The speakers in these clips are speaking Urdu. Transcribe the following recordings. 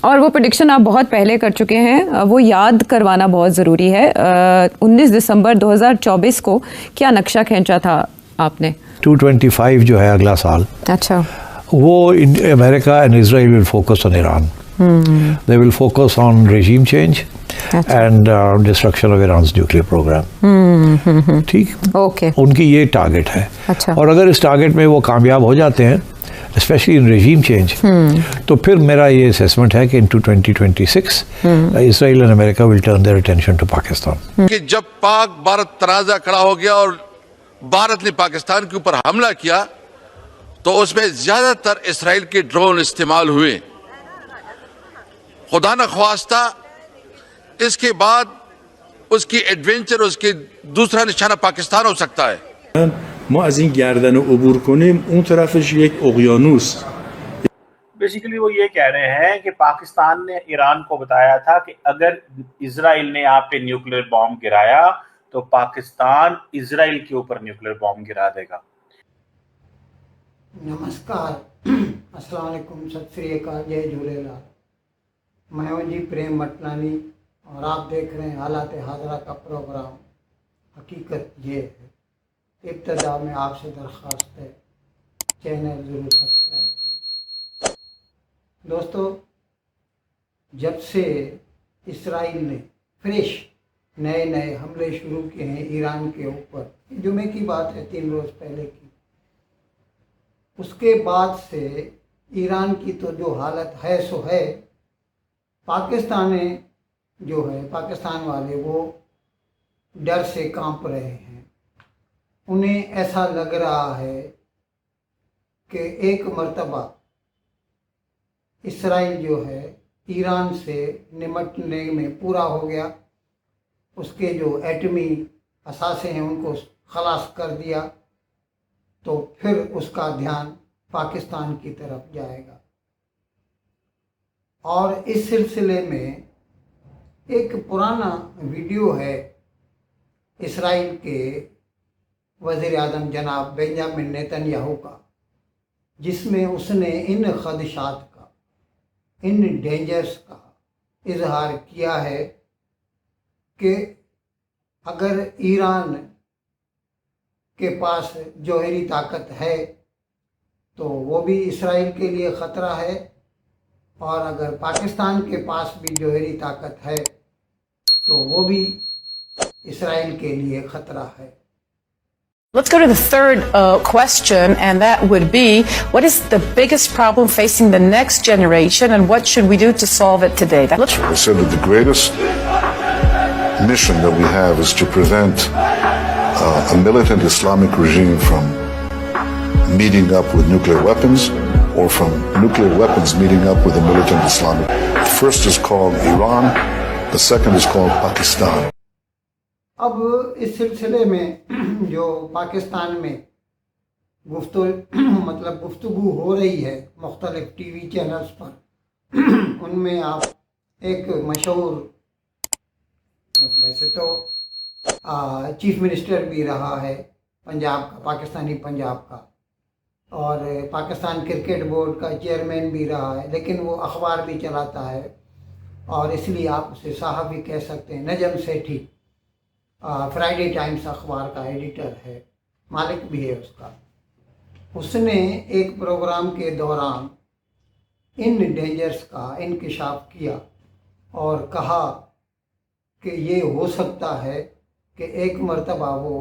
اور وہ پریڈکشن آپ بہت پہلے کر چکے ہیں، وہ یاد کروانا بہت ضروری ہے. 19 دسمبر 2024 کو کیا نقشہ کھینچا تھا آپ نے؟ 225 جو ہے اگلا سال، اچھا، وہ امریکہ and Israel will focus on Iran. They will focus on regime change and destruction of Iran's nuclear program. ٹھیک، اوکے، ان کی یہ ٹارگٹ ہے. اچھا، اور اگر اس ٹارگٹ میں وہ کامیاب ہو جاتے ہیں اسپیشلی ان regime change، تو پھر میرا یہ اسیسمنٹ ہے کہ into 2026 Israel and America will turn their attention to Pakistan. کہ جب پاک بھارت تنازع کھڑا ہو گیا اور بھارت نے پاکستان کے اوپر حملہ کیا تو اس میں زیادہ تر اسرائیل کے ڈرون استعمال ہوئے. خدا نخواستہ اس کے بعد اس کی ایڈونچر، اس کی دوسرا نشانہ پاکستان ہو سکتا ہے. ما از این گردن عبور کنیم اون طرفش یک اقیانوس. بیسیکلی وہ یہ کہہ رہے ہیں کہ پاکستان نے ایران کو بتایا تھا کہ اگر اسرائیل نے آپ پہ نیوکلیر بام گرایا تو پاکستان اسرائیل کے اوپر نیوکلیر بام گرا دے گا. نمسکار، السلام علیکم، ست سری اکال، جے جھولے لال. میں ہوں جی پریم مٹنانی اور آپ دیکھ رہے ہیں حالات حاضرہ کا پروگرام حقیقت یہ ہے. ابتدا میں آپ سے درخواست ہے چینل ضرور سبسکرائب کریں. دوستو، جب سے اسرائیل نے فریش نئے حملے شروع کیے ہیں ایران کے اوپر، جمعے کی بات ہے 3 روز پہلے کی، اس کے بعد سے ایران کی تو جو حالت ہے سو ہے. پاکستان والے وہ ڈر سے کانپ رہے ہیں. انہیں ایسا لگ رہا ہے کہ ایک مرتبہ اسرائیل جو ہے ایران سے نمٹنے میں پورا ہو گیا، اس کے جو ایٹمی اثاثے ہیں ان کو خلاص کر دیا، تو پھر اس کا دھیان پاکستان کی طرف جائے گا. اور اس سلسلے میں ایک پرانا ویڈیو ہے اسرائیل کے وزیر اعظم جناب بنیامین نیتن یاہو کا، جس میں اس نے ان خدشات کا، ان ڈینجرز کا اظہار کیا ہے کہ اگر ایران کے پاس جوہری طاقت ہے تو وہ بھی اسرائیل کے لیے خطرہ ہے، اور اگر پاکستان کے پاس بھی جوہری طاقت ہے تو وہ بھی اسرائیل کے لیے خطرہ ہے. Let's go to the third question, and that would be, what is the biggest problem facing the next generation, and what should we do to solve it today? I said that the greatest mission that we have is to prevent a militant Islamic regime from meeting up with nuclear weapons, or from nuclear weapons meeting up with a militant Islamic. The first is called Iran, the second is called Pakistan. اب اس سلسلے میں جو پاکستان میں گفتگو ہو رہی ہے مختلف ٹی وی چینلز پر، ان میں آپ ایک مشہور، ویسے تو چیف منسٹر بھی رہا ہے پنجاب کا، پاکستانی پنجاب کا، اور پاکستان کرکٹ بورڈ کا چیئرمین بھی رہا ہے، لیکن وہ اخبار بھی چلاتا ہے، اور اس لیے آپ اسے صحافی کہہ سکتے ہیں. نجم سیٹھی فرائیڈے ٹائمز اخبار کا ایڈیٹر ہے، مالک بھی ہے اس کا. اس نے ایک پروگرام کے دوران ان ڈینجرز کا انکشاف کیا اور کہا کہ یہ ہو سکتا ہے کہ ایک مرتبہ وہ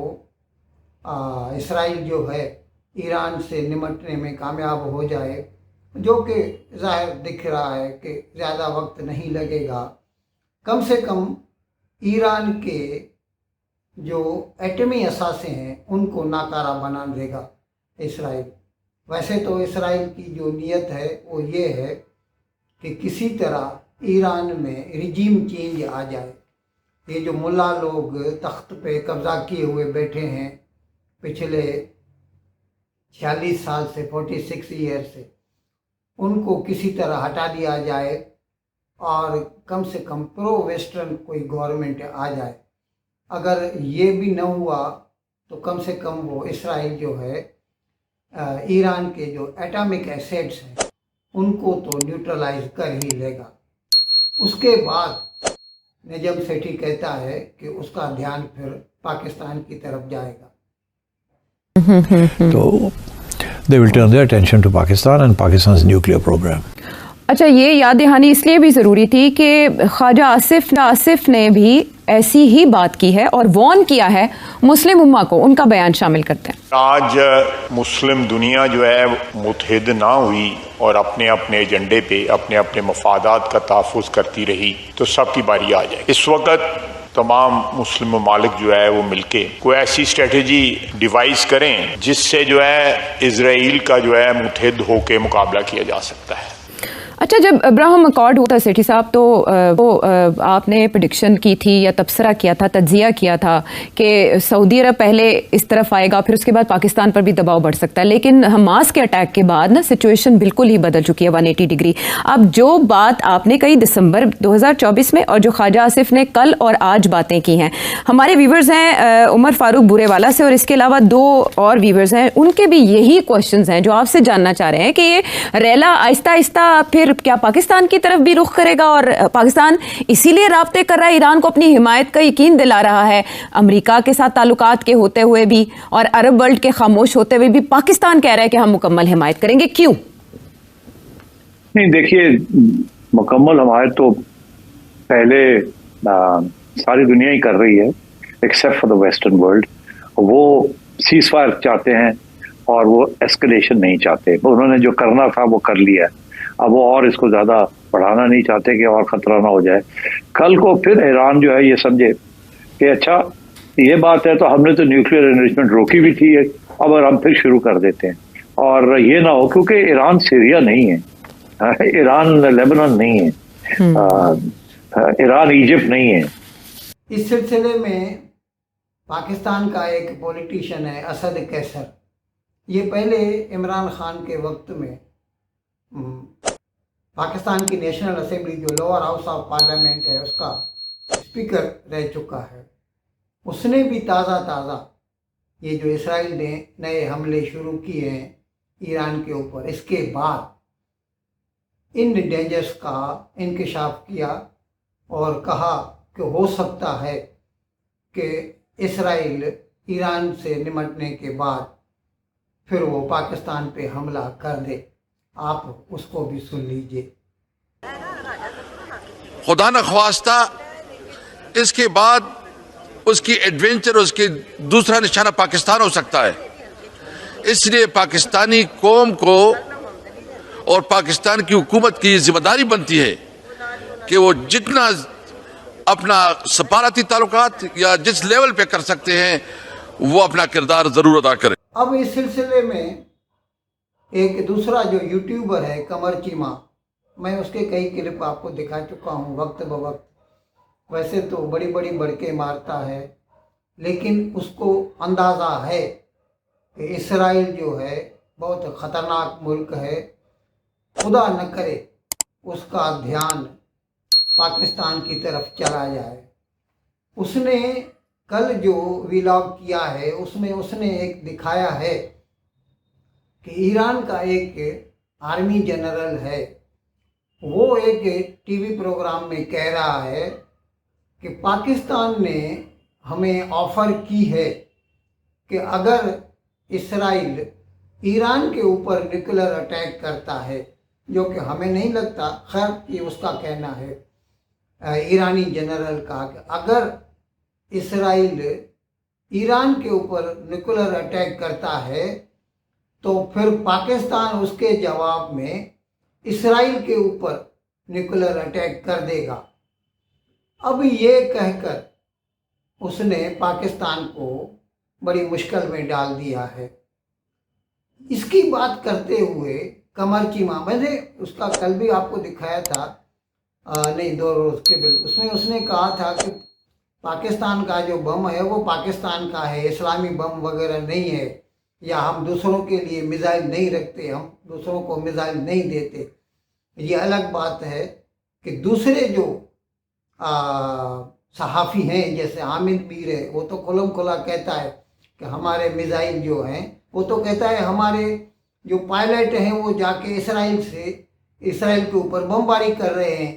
اسرائیل جو ہے ایران سے نمٹنے میں کامیاب ہو جائے، جو کہ ظاہر دکھ رہا ہے کہ زیادہ وقت نہیں لگے گا. کم سے کم ایران کے جو ایٹمی اثاثے ہیں ان کو ناکارہ بنا دے گا اسرائیل. ویسے تو اسرائیل کی جو نیت ہے وہ یہ ہے کہ کسی طرح ایران میں رجیم چینج آ جائے. یہ جو ملا لوگ تخت پہ قبضہ کیے ہوئے بیٹھے ہیں پچھلے 46 سال سے، 46 ایئر سے، ان کو کسی طرح ہٹا دیا جائے اور کم سے کم پرو ویسٹرن کوئی گورنمنٹ آ جائے. اگر یہ بھی نہ ہوا تو کم سے کم وہ اسرائیل جو ہے ایران کے جو ایٹامک ایسیڈس ہیں ان کو تو نیوٹرلائز کر ہی لے گا. اس کے بعد نجم سیٹھی کہتا ہے کہ اس کا دھیان پھر پاکستان کی طرف جائے گا. تو they will turn their attention to Pakistan and Pakistan's nuclear program. اچھا، یہ یاد دہانی اس لیے بھی ضروری تھی کہ خواجہ آصف نے بھی ایسی ہی بات کی ہے اور وارن کیا ہے مسلم امہ کو. ان کا بیان شامل کرتے ہیں. آج مسلم دنیا جو ہے متحد نہ ہوئی اور اپنے اپنے ایجنڈے پہ اپنے اپنے مفادات کا تحفظ کرتی رہی تو سب کی باری آ جائے. اس وقت تمام مسلم ممالک جو ہے وہ مل کے کوئی ایسی اسٹریٹجی ڈیوائز کریں جس سے جو ہے اسرائیل کا جو ہے متحد ہو کے مقابلہ کیا جا سکتا ہے. اچھا، جب ابراہم اکارڈ ہوتا سیٹھی صاحب تو وہ آپ نے پریڈکشن کی تھی یا تبصرہ کیا تھا، تجزیہ کیا تھا کہ سعودی عرب پہلے اس طرف آئے گا، پھر اس کے بعد پاکستان پر بھی دباؤ بڑھ سکتا ہے. لیکن حماس کے اٹیک کے بعد نا سچویشن بالکل ہی بدل چکی ہے 180 ڈگری. اب جو بات آپ نے کہی دسمبر 2024 میں اور جو خواجہ آصف نے کل اور آج باتیں کی ہیں، ہمارے ویورز ہیں عمر فاروق بورے والا سے اور اس کے علاوہ 2 اور ویورز ہیں، ان کے بھی یہی کوشچنز ہیں جو آپ سے جاننا چاہ رہے ہیں کہ یہ ریلا آہستہ آہستہ پھر کیا پاکستان کی طرف بھی رخ کرے گا، اور پاکستان اسی لیے رابطے کر رہا ہے، ایران کو اپنی حمایت کا یقین دلا رہا ہے امریکہ کے ساتھ تعلقات کے ہوتے ہوئے بھی اور عرب ورلڈ کے خاموش ہوتے ہوئے بھی پاکستان کہہ رہا ہے کہ ہم مکمل حمایت کریں گے. کیوں نہیں؟ دیکھیے، مکمل حمایت تو پہلے ساری دنیا ہی کر رہی ہے except for the western world. وہ سیز فائر چاہتے ہیں اور وہ ایسکلیشن نہیں چاہتے. انہوں نے جو کرنا تھا وہ کر لیا. اب وہ اور اس کو زیادہ بڑھانا نہیں چاہتے کہ اور خطرہ نہ ہو جائے. کل کو پھر ایران جو ہے یہ سمجھے کہ اچھا یہ بات ہے تو ہم نے تو نیوکلیئر انریچمنٹ روکی بھی تھی، اب ہم پھر شروع کر دیتے ہیں. اور یہ نہ ہو، کیونکہ ایران سیریا نہیں ہے، ایران لیبنان نہیں ہے، ایران ایجپٹ نہیں ہے. اس سلسلے میں پاکستان کا ایک پولیٹیشین ہے اسد قیصر. یہ پہلے عمران خان کے وقت میں پاکستان کی نیشنل اسمبلی جو لوور ہاؤس آف پارلیمنٹ ہے اس کا اسپیکر رہ چکا ہے. اس نے بھی تازہ یہ جو اسرائیل نے نئے حملے شروع کیے ہیں ایران کے اوپر، اس کے بعد ان ڈینجرز کا انکشاف کیا اور کہا کہ ہو سکتا ہے کہ اسرائیل ایران سے نمٹنے کے بعد پھر وہ پاکستان پہ حملہ کر دے. آپ اس کو بھی سن لیجئے. خدا نخواستہ اس کے بعد اس کی ایڈونچر، اس کی دوسرا نشانہ پاکستان ہو سکتا ہے. اس لیے پاکستانی قوم کو اور پاکستان کی حکومت کی ذمہ داری بنتی ہے کہ وہ جتنا اپنا سفارتی تعلقات یا جس لیول پہ کر سکتے ہیں وہ اپنا کردار ضرور ادا کریں. اب اس سلسلے میں ایک دوسرا جو یوٹیوبر ہے قمر چیمہ، میں اس کے کئی کلپ آپ کو دکھا چکا ہوں وقت بوقت. ویسے تو بڑی بڑی بڑکے مارتا ہے، لیکن اس کو اندازہ ہے کہ اسرائیل جو ہے بہت خطرناک ملک ہے. خدا نہ کرے اس کا دھیان پاکستان کی طرف چلا جائے. اس نے کل جو ویلاگ کیا ہے اس میں اس نے ایک دکھایا ہے کہ ایران کا ایک آرمی جنرل ہے، وہ ایک ٹی وی پروگرام میں کہہ رہا ہے کہ پاکستان نے ہمیں آفر کی ہے کہ اگر اسرائیل ایران کے اوپر نیوکلر اٹیک کرتا ہے، جو کہ ہمیں نہیں لگتا، خیر یہ اس کا کہنا ہے ایرانی جنرل کا، کہ اگر اسرائیل ایران کے اوپر نیوکلر اٹیک کرتا ہے تو پھر پاکستان اس کے جواب میں اسرائیل کے اوپر نیوکلر اٹیک کر دے گا. اب یہ کہہ کر اس نے پاکستان کو بڑی مشکل میں ڈال دیا ہے. اس کی بات کرتے ہوئے قمر چیمہ، میں نے اس کا کل بھی آپ کو دکھایا تھا، نہیں 2 روز کے بل، اس نے کہا تھا کہ پاکستان کا جو بم ہے وہ پاکستان کا ہے، اسلامی بم وغیرہ نہیں ہے، یا ہم دوسروں کے لیے میزائل نہیں رکھتے، ہم دوسروں کو میزائل نہیں دیتے. یہ الگ بات ہے کہ دوسرے جو صحافی ہیں جیسے حامد میر ہے، وہ تو کھلم کھلا کہتا ہے کہ ہمارے میزائل جو ہیں، وہ تو کہتا ہے ہمارے جو پائلٹ ہیں وہ جا کے اسرائیل کے اوپر بمباری کر رہے ہیں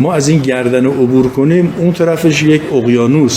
ما از این گردن عبور کنیم اون طرفش یک اقیانوس.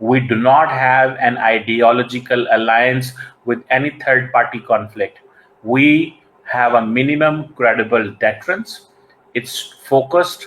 We do not have an ideological alliance with any third party conflict. We have a minimum credible deterrence. It's focused,